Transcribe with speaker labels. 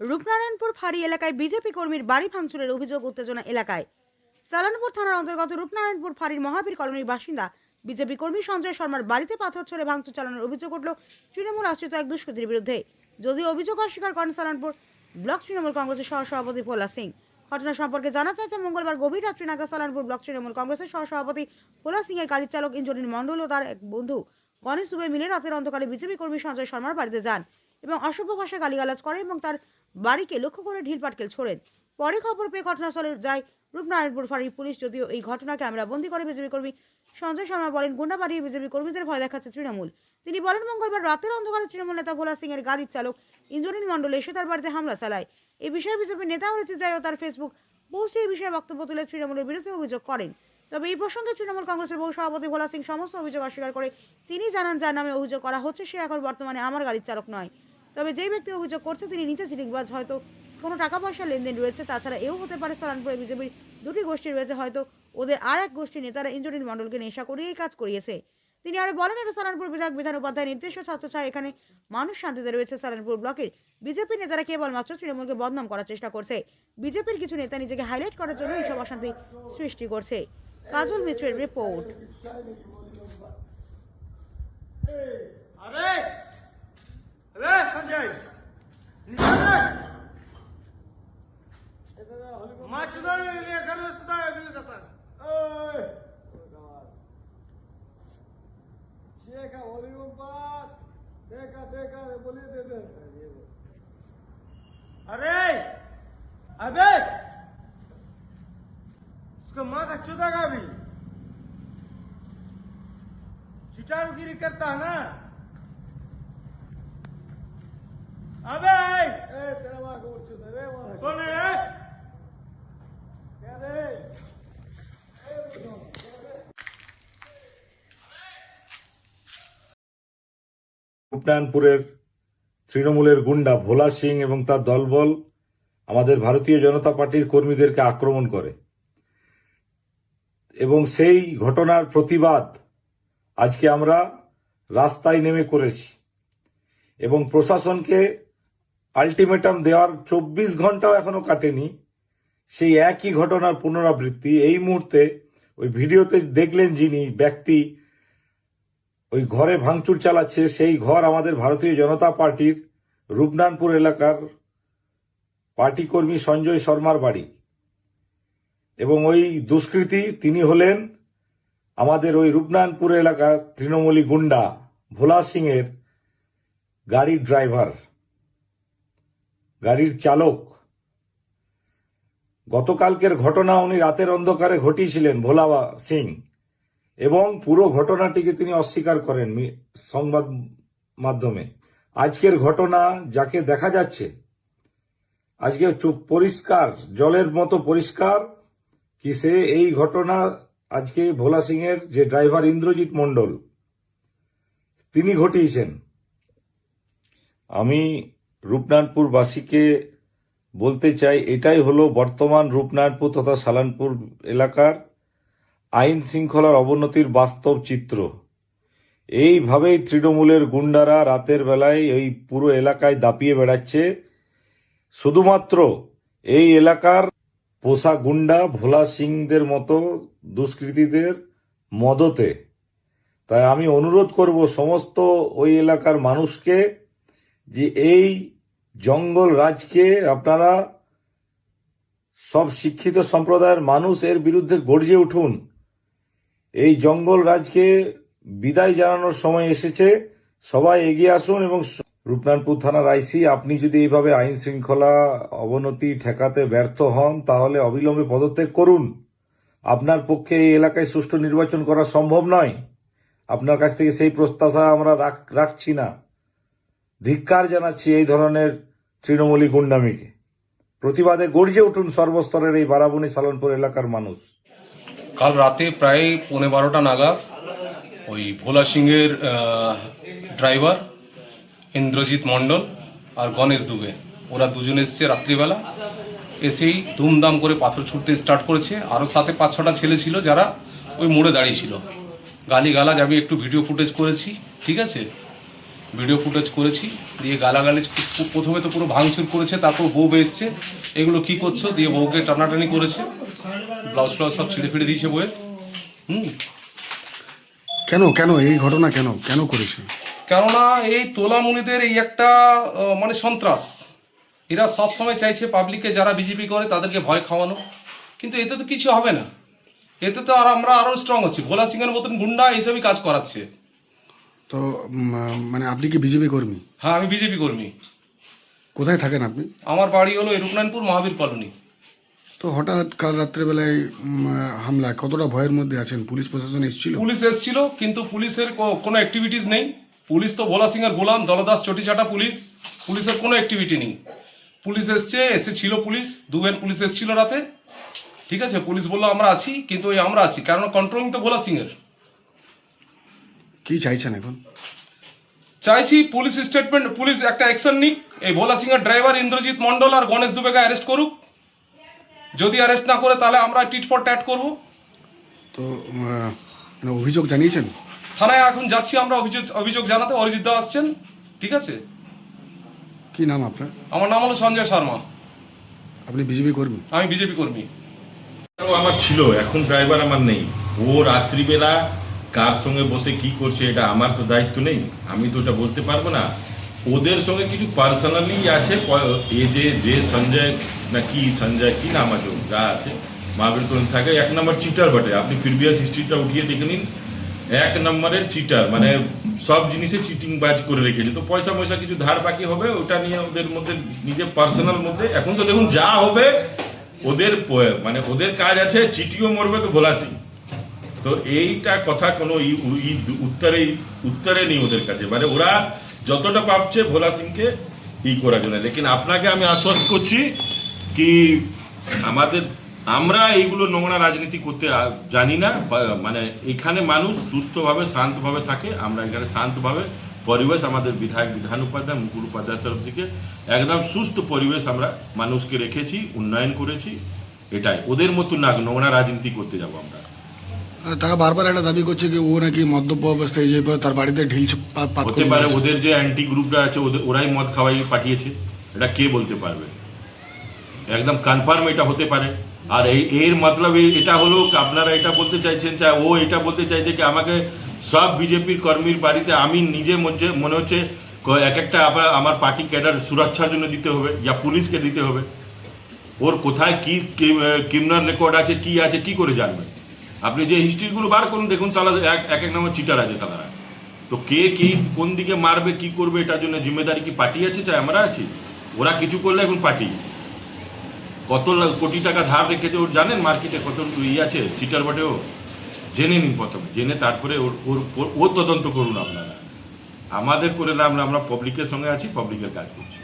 Speaker 1: রূপনারায়ণপুর ফাঁড়ি এলাকায় বিজেপি কর্মীর বাড়ি ভাঙচুরের অভিযোগ, উত্তেজনা এলাকায়। সালানপুর থানার অন্তর্গত রূপনারায়ণপুর ফাঁড়ির মহাবীর কলোনির বাসিন্দা বিজেপি কর্মী সঞ্জয় শর্মার বাড়িতে পাথর ছড়ে ভাঙচুর চালানোর অভিযোগ উঠল তৃণমূল আশ্রিত এক দুষ্কৃতীর বিরুদ্ধে। যদিও অভিযোগ অস্বীকার করেন সালানপুর ব্লক তৃণমূল কংগ্রেসের সহসভাপতি ভোলা সিং। ঘটনা সম্পর্কে জানা চাইছে, মঙ্গলবার গভীর রাত্রি নাগাদ সালানপুর ব্লক তৃণমূল কংগ্রেসের সহসভাপতি ভোলা সিং এর গাড়ির চালক ইন্দ্রনীল মণ্ডল ও তার এক বন্ধু গণেশ দুবে মিলে রাতের অন্ধকারে বিজেপি কর্মী সঞ্জয় শর্মার বাড়িতে যান এবং অসভ্য ভাষায় গালিগালাজ করে এবং তার বাড়িকে লক্ষ্য করে ঢিল পাটকেল ছোড়েন। পরে খবর পেয়ে ঘটনাস্থলে যায় রূপনারায়ণপুর ফাঁড়ির পুলিশ। যদিও এই ঘটনা ক্যামেরা বন্দী করে বিজেপি কর্মী সঞ্জয় শর্মা বলেন, গুন্ডা বাড়িয়ে বিজেপি কর্মীদের ভয় দেখাচ্ছে তৃণমূল। তিনি বলেন, মঙ্গলবার রাতের অন্ধকারে তৃণমূল নেতা ভোলা সিং এর গাড়ির চালক ইন্দ্রনীল মণ্ডল এসে তার বাড়িতে হামলা চালায়। এই বিষয়ে বিজেপি নেতা অরিজিৎ রায় ও তার ফেসবুক পোস্টে এই বিষয়ে বক্তব্য তুলে তৃণমূলের বিরুদ্ধে অভিযোগ করেন। তবে এই প্রসঙ্গে তৃণমূল কংগ্রেসের বহু সভাপতি ভোলা সিং সমস্ত অভিযোগ অস্বীকার করে তিনি জানান, যার নামে অভিযোগ করা হচ্ছে সে এখন বর্তমানে আমার গাড়ির চালক নয়। তবে যেই ব্যক্তি অভিযোগ করছে তিনি নিচে চিটিংবাজ, হয়তো কোনো টাকা পয়সার লেনদেন রয়েছে। তাছাড়া এও হতে পারে সালানপুরে বিজেপির দুটি গোষ্ঠী রয়েছে, হয়তো ওদের আর এক গোষ্ঠীর নেতারা ইন্দ্রনীল মণ্ডলকে নেশা করিয়ে এই কাজ করিয়েছে। তিনি আরো বলেন, এটা সালানপুর বিধায়ক বিধান উপাধ্যায় নির্দেশ ও ছাত্র ছায়, এখানে মানুষ শান্তিতে রয়েছে। সালানপুর ব্লকের বিজেপি নেতারা কেবলমাত্র তৃণমূলকে বদনাম করার চেষ্টা করছে। বিজেপির কিছু নেতা নিজেকে হাইলাইট করার জন্য এইসব অশান্তি সৃষ্টি করছে। কাজল মিত্রের রিপোর্ট।
Speaker 2: अरे अबे उसको माँ का चुदेगा भी, चिटारूगिरी करता है ना। अबे तेरा माँ को चुदा रे, कौन है क्या रे?
Speaker 3: রূপনারায়ণপুরের তৃণমূলের গুন্ডা ভোলা সিং এবং তার দলবল আমাদের ভারতীয় জনতা পার্টির কর্মীদেরকে আক্রমণ করে এবং সেই ঘটনার প্রতিবাদ আজকে আমরা রাস্তায় নেমে করেছি এবং প্রশাসনকে আলটিমেটাম দেওয়ার 24 ঘন্টাও এখনো কাটেনি। সেই একই ঘটনার পুনরাবৃত্তি এই মুহূর্তে ওই ভিডিওতে দেখলেন, যিনি ব্যক্তি ওই ঘরে ভাঙচুর চালাচ্ছে সেই ঘর আমাদের ভারতীয় জনতা পার্টির রূপনারায়ণপুর এলাকার পার্টি কর্মী সঞ্জয় শর্মার বাড়ি এবং ওই দুষ্কৃতী তিনি হলেন আমাদের ওই রূপনারায়ণপুর এলাকার তৃণমূলী গুন্ডা ভোলা সিং এর গাড়ির ড্রাইভার, গাড়ির চালক। গতকালকের ঘটনা উনি রাতের অন্ধকারে ঘটিয়েছিলেন ভোলা সিং এবং পুরো ঘটনাটিকে তিনি অস্বীকার করেন সংবাদ মাধ্যমে। আজকের ঘটনা যাকে দেখা যাচ্ছে আজকে পরিষ্কার জলের মতো পরিষ্কার কি সে এই ঘটনা আজকে ভোলা সিং এর যে ড্রাইভার ইন্দ্রজিৎ মণ্ডল তিনি ঘটিয়েছেন। আমি রূপনারায়ণপুরবাসীকে বলতে চাই, এটাই হলো বর্তমান রূপনারায়ণপুর তথা সালানপুর এলাকার আইন শৃঙ্খলার অবনতির বাস্তব চিত্র। এইভাবেই তৃণমূলের গুন্ডারা রাতের বেলায় এই পুরো এলাকায় দাপিয়ে বেড়াচ্ছে, শুধুমাত্র এই এলাকার পোষা গুন্ডা ভোলা সিংদের মতো দুষ্কৃতীদের মদতে। তাই আমি অনুরোধ করব সমস্ত ওই এলাকার মানুষকে যে এই জঙ্গল রাজকে আপনারা সব শিক্ষিত সম্প্রদায়ের মানুষ এর বিরুদ্ধে গর্জে উঠুন। এই জঙ্গল রাজকে বিদায় জানানোর সময় এসেছে, সবাই এগিয়ে আসুন। এবং রূপনারায়ণপুর থানার আইসি, আপনি যদি এইভাবে আইন শৃঙ্খলা অবনতি ঠেকাতে ব্যর্থ হন তাহলে অবিলম্বে পদত্যাগ করুন। আপনার পক্ষে এই এলাকায় সুষ্ঠু নির্বাচন করা সম্ভব নয়। আপনার কাছ থেকে সেই প্রত্যাশা আমরা রাখছি না। ধিক্কার জানাচ্ছি এই ধরনের তৃণমূলী গুন্ডামিকে। প্রতিবাদে গর্জে উঠুন সর্বস্তরের এই বারাবণী সালানপুর এলাকার মানুষ।
Speaker 4: কাল রাতে প্রায় 12:15 নাগাদ ওই ভোলা সিংয়ের ড্রাইভার ইন্দ্রজিৎ মণ্ডল আর গণেশ দুবে ওরা দুজন এসছে রাত্রিবেলা, এসেই ধুমধাম করে পাথর ছুটতে স্টার্ট করেছে। আরও সাথে 5-6টা ছেলে ছিল যারা ওই মোড়ে দাঁড়িয়ে ছিল। গালিগালাজ আমি একটু ভিডিও ফুটেজ করেছি, ঠিক আছে। ভিডিও ফুটেজ করেছি, দিয়ে গালাগালি প্রথমে তো পুরো ভাঙচুর করেছে, তারপর বউ এসছে, এগুলো কি করছো দিয়ে বউকে টানাটানি করেছে, ব্লাউজ ফ্লাউজ সব ছিঁড়ে ফিরে দিয়েছে বউয়ের।
Speaker 5: কেন কেন এই ঘটনা কেন কেন করেছে?
Speaker 4: কেননা এই তোলামুনিদের এই একটা মানে সন্ত্রাস, এরা সব সময় চাইছে পাবলিককে যারা বিজেপি করে তাদেরকে ভয় খাওয়ানো, কিন্তু এতে তো কিছু হবে না, এতে তো আর আমরা আরো স্ট্রং হচ্ছি। ভোলা সিংহের মতন গুন্ডা এইসবই কাজ করাচ্ছে।
Speaker 5: তো মানে আপনি কি বিজেপি কর্মী?
Speaker 4: হ্যাঁ, আমি বিজেপি কর্মী।
Speaker 5: কোথায় থাকেন আপনি?
Speaker 4: আমার বাড়ি হলো রূপনারায়ণপুর মহাবীর কলোনি।
Speaker 5: তো হঠাৎ কাল রাত্রেবেলায় হামলা, কতটা ভয়ের মধ্যে আছেন? পুলিশ প্রশাসন এসেছিল?
Speaker 4: পুলিশ এসেছিল, কিন্তু পুলিশের কোনো অ্যাক্টিভিটিস নেই। পুলিশ তো ভোলা সিংহের গোলাম, দলদাস চটিচাটা পুলিশ, পুলিশের কোনো অ্যাক্টিভিটি নেই। পুলিশ এসেছিল পুলিশ, দুবেন পুলিশ এসেছিল রাতে, ঠিক আছে। পুলিশ বললো আমরা আছি, কিন্তু ওই আমরা আছি কারণ কন্ট্রোলিং তো ভোলা সিংহের।
Speaker 5: কি চাইছেন এখন?
Speaker 4: চাইছি পুলিশ স্টেটমেন্ট, পুলিশ একটা অ্যাকশন নিক, এই ভোলা সিংহের ড্রাইভার ইন্দ্রজিৎ মন্ডল আর গণেশ দুবেকে অ্যারেস্ট করুক। যদি অ্যারেস্ট না করে তাহলে আমরা টিট ফর ট্যাট করবো।
Speaker 5: তো মানে অভিযোগ জানিয়েছেন?
Speaker 4: থানায় এখন যাচ্ছি আমরা অভিযোগ জানাতে, অরিজিৎ দা আসছেন, ঠিক আছে।
Speaker 5: কি নাম আপনার?
Speaker 4: আমার নাম হলো সঞ্জয় শর্মা,
Speaker 5: আপনি বিজেপি কর্মী?
Speaker 4: আমি বিজেপি কর্মী।
Speaker 6: ও আমার ছিল, এখন ড্রাইভার আমার নেই। ও রাত্রিবেলা কার সঙ্গে বসে কি করছে এটা আমার তো দায়িত্ব নেই, আমি তো ওটা বলতে পারবো না। ওদের সঙ্গে কিছু পার্সোনালি আছে, এ যে সঞ্জয় না কি সঞ্জয় কি নাম আছে যা আছে মহাবীর তো থাকে, 1 নম্বর চিটার বটে। আপনি প্রিভিয়াস হিস্ট্রিটা উঠিয়ে দেখে নিন, 1 নম্বরের চিটার, মানে সব জিনিসে চিটিং বাজ করে রেখেছে। তো পয়সা কিছু ধার বাকি হবে, ওটা নিয়ে ওদের মধ্যে নিজের পার্সোনাল মধ্যে এখন তো দেখুন যা হবে ওদের মানে ওদের কাজ আছে, চিটিও মরবে তো ভোলা সিং। তো এইটা কথা কোনো উত্তরে নেই ওদের কাছে, মানে ওরা যতটা পাচ্ছে ভোলা সিংকে করার জন্য। লেকিন আপনাকে আমি আশ্বস্ত করছি কি আমরা এইগুলো নোংরা রাজনীতি করতে জানি না। মানে এখানে মানুষ সুস্থভাবে শান্তভাবে থাকে, আমরা এখানে শান্তভাবে পরিবেশ, আমাদের বিধান উপাধ্যায় মুকুল উপাধ্যায়ের তরফ থেকে একদম সুস্থ পরিবেশ আমরা মানুষকে রেখেছি, উন্নয়ন করেছি। এটাই ওদের মতো না নোংরা রাজনীতি করতে যাবো আমরা।
Speaker 5: তারা বারবার একটা দাবি করছে কি ও নাকি মদ্যপ অবস্থায় যে তার বাড়িতে ঢিল
Speaker 6: হতে পারে ওদের যে অ্যান্টি গ্রুপটা আছে ওরাই মদ খাওয়াই পাঠিয়েছে, এটা কে বলতে পারবে? একদম কনফার্ম এটা হতে পারে। আর এর মতলব এটা হলো আপনারা এটা বলতে চাইছেন, চাই ও এটা বলতে চাইছে কি আমাকে সব বিজেপির কর্মীর বাড়িতে আমি নিজে মনে হচ্ছে এক একটা আমার পার্টি ক্যাডার সুরক্ষার জন্য দিতে হবে, ইয়া পুলিশকে দিতে হবে। ওর কোথায় কি ক্রিমিনাল রেকর্ড আছে কি আছে কি করে জানবেন? আপনি যে হিস্ট্রিগুলো বার করুন, দেখুন সালা এক নম্বর চিটার আছে সালারা। তো কে কি কোন দিকে মারবে কি করবে এটার জন্য জিম্মেদারি কি পার্টি আছে, চাই আমরা আছি? ওরা কিছু করলে এখন পার্টি কত কোটি টাকা ধার রেখেছে ওর জানেন? মার্কেটে কত আছে চিটার বটে। ও জেনে নিন প্রথমে, জেনে তারপরে ওর তদন্ত করুন আপনারা। আমাদের করে না, আমরা পাবলিকের সঙ্গে আছি, পাবলিকের কাজ করছি।